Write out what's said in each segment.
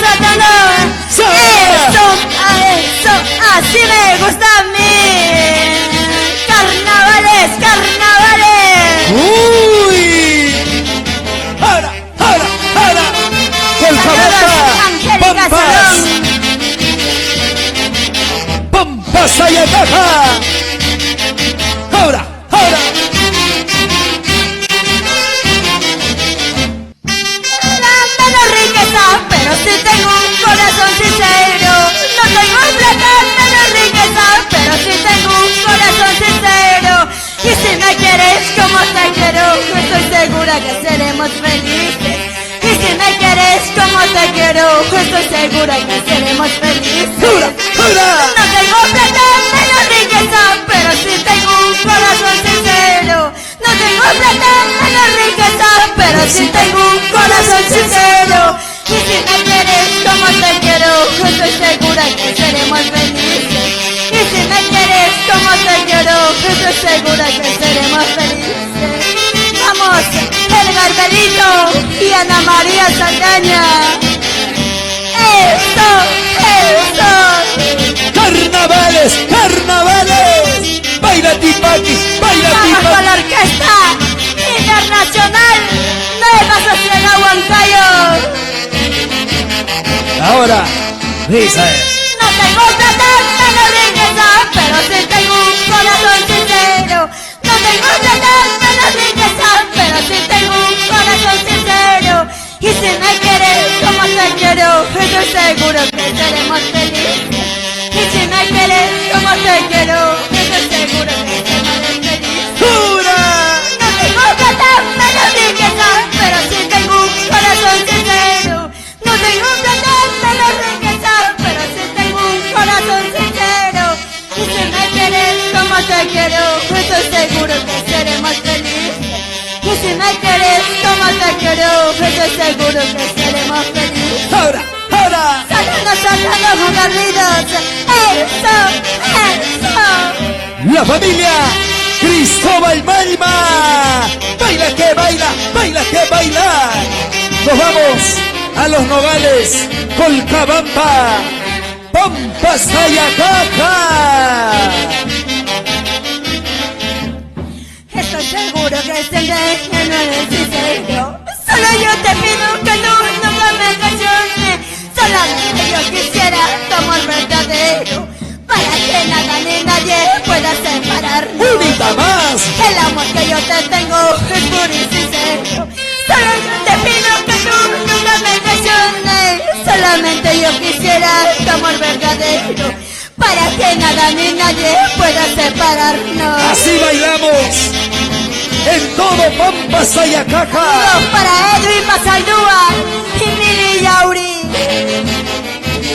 tratando. Eso, así me gusta a mí. Carnavales, carnavales. ¡Uy! ¡Ahora! ¡Con Angélica Salón. ¡Pampas Ayacaja! ¡Ahora! La menos riqueza, pero sí tengo un corazón sincero. No tengo plata, menos riqueza, pero sí tengo un corazón sincero. Y si me quieres como te quiero, yo estoy segura que seremos felices. Y si me quieres como te quiero, yo estoy segura que seremos felices. No tengo plata, menos riqueza, pero sí tengo un corazón sincero. No tengo plata, menos riqueza, pero sí tengo un corazón sincero. Y si me quieres como te quiero, yo estoy segura que seremos felices. Y si me quieres como te quiero, yo estoy segura que seremos felices. Vamos, el Garbelito y Ana María Saldaña. ¡Eso! ¡Carnavales! ¡Baila Tipaki! Vamos con la orquesta internacional Nueva Sociedad Huancayo. Ahora, dice. No tengo plata, menos riqueza, pero sí tengo un corazón sincero. No tengo plata, menos riqueza, pero sí tengo un corazón sincero. Y si me quieres como te quiero, estoy seguro que seremos felices. Y si me quieres como te quiero, estoy seguro que seremos felices. ¡Jura! No tengo plata, menos riqueza, pero sí tengo un corazón sincero. No tengo plata, menos riqueza, pero sí tengo un corazón sincero. Y si me quieres como te quiero, estoy seguro que seremos felices. Y si me quieres como te quiero, estoy seguro que seremos felices. ¡Ahora! Saltando con Carlitos. Eso. La familia Cristóbal Malma. Baila que baila. Nos vamos a los Nogales, Colcabamba, Pampas Ayacaja. Estoy seguro que este viaje no es sincero. Solo yo te pido que tú nunca me traiciones. Solamente yo quisiera tu amor verdadero, para que nada ni nadie pueda separarnos. ¡Unita más! El amor que yo te tengo es puro y sincero. Solo yo te pido que tú nunca me traiciones. Solamente yo quisiera tu amor verdadero, para que nada ni nadie pueda separarnos. Así bailamos en todo Pampas Ayacaja. Saludos para Edwin Basaldúa y Mili Yauri.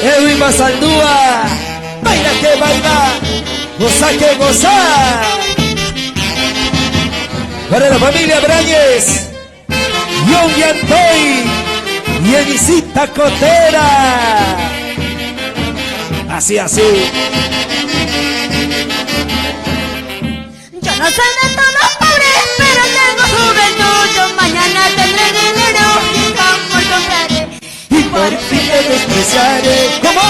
Edwin Basaldúa, baila que baila, goza que goza. Para la familia Brañez, John y Antoy y Elisita Cotera. Así. Yo no soy de todos pobres, pero tengo juventud. Yo mañana tendré dinero y amor compraré. Y por fin te despreciaré. ¿Cómo?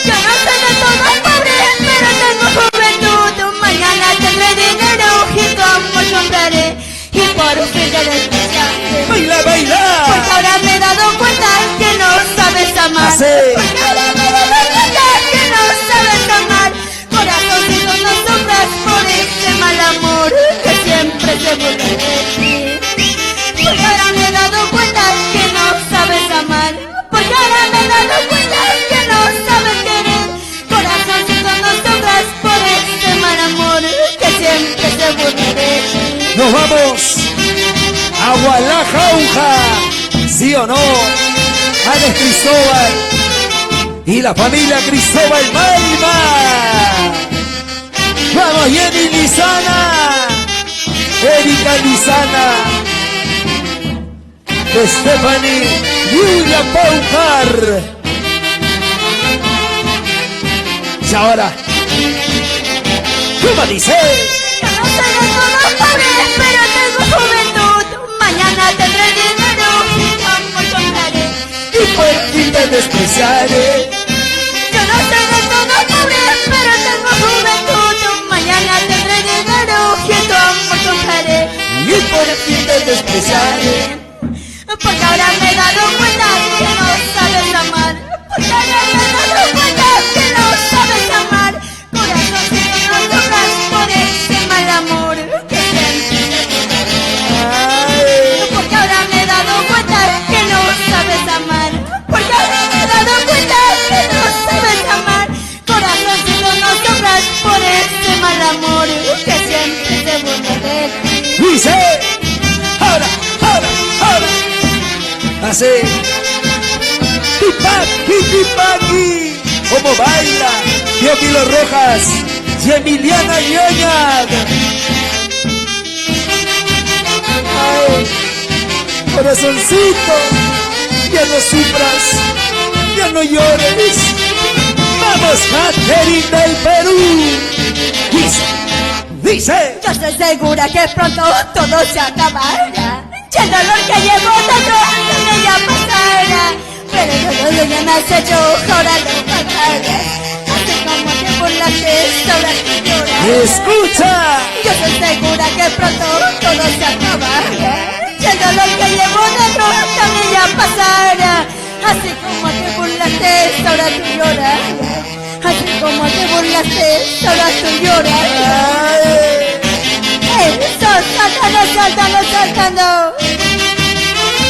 Yo no soy de todos pobres, pero tengo juventud. Mañana tendré dinero y tu amor compraré. Y por fin te despreciaré. Baila. Porque ahora me he dado cuenta que no sabes amar. Así. Porque ahora me he dado cuenta que no sabes amar. Corazoncito, no sufras por este mal amor que siempre se burla de ti. Porque ahora me he dado cuenta que no sabes amar. Porque ahora me he dado cuenta que no sabes querer. Corazoncito, no sufras por este mal amor que siempre se burla de ti. Nos vamos a Gualajauja, ¿sí o no? Alex Cristóbal y la familia Cristóbal Malma. Vamos, Jenny Lizana, Erika Lizana, Stephanie, Julia Paucar. Y ahora, ¿cómo dice? Yo no soy de todos pobres, pero tengo juventud. Mañana tendré dinero y amor compraré. Y por fin te despreciaré. despreciaré. Yo no soy de todo pobre, pero tengo juventud. Mañana tendré dinero y tu amor compraré. Y por fin te despreciaré. Porque ahora me he dado cuenta que no sabes amar. Porque ahora me he dado cuenta que no sabes amar. Corazoncito, no sufras por ese mal amor que sientes. Ay, Porque ahora me he dado cuenta que no sabes amar. Porque ahora me he dado cuenta que no sabes amar. Corazoncito, no sufras por ese mal amor que siempre se burla de ti. dice, ahora, ahora, ahora. Así. Tipac, tipipaqui. Como baila Teófilo Rojas y Emiliana Ñoña. Ay, corazoncito, ya no sufras, ya no llores. Vamos, Catherine del Perú. Dice. Yo estoy segura que pronto todo se acabará. Y el dolor que llevo dentro también ya pasará. Pero todo lo que me has hecho ahora lo pagarás. Así como te burlaste, ahora tú llorarás. Escucha. Yo estoy segura que pronto todo se acabará. Y el dolor que llevo dentro también ya pasará. Así como te burlaste, ahora tú llorarás. Así como te burlaste, ahora tú llorarás. Eso, saltando, saltando, saltando.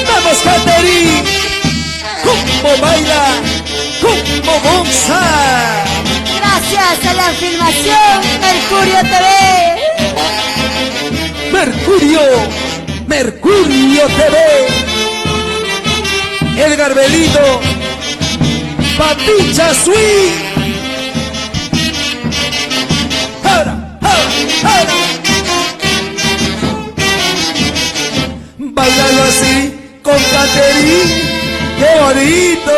Vamos, Catherine. Como baila, como bonza. Gracias a la filmación Mercurio TV. Mercurio, Mercurio TV. Edgar Belito, Papicha Sweet. Ahora, ahora, ahora. Bailalo así con Catherine. ¡Qué bonito!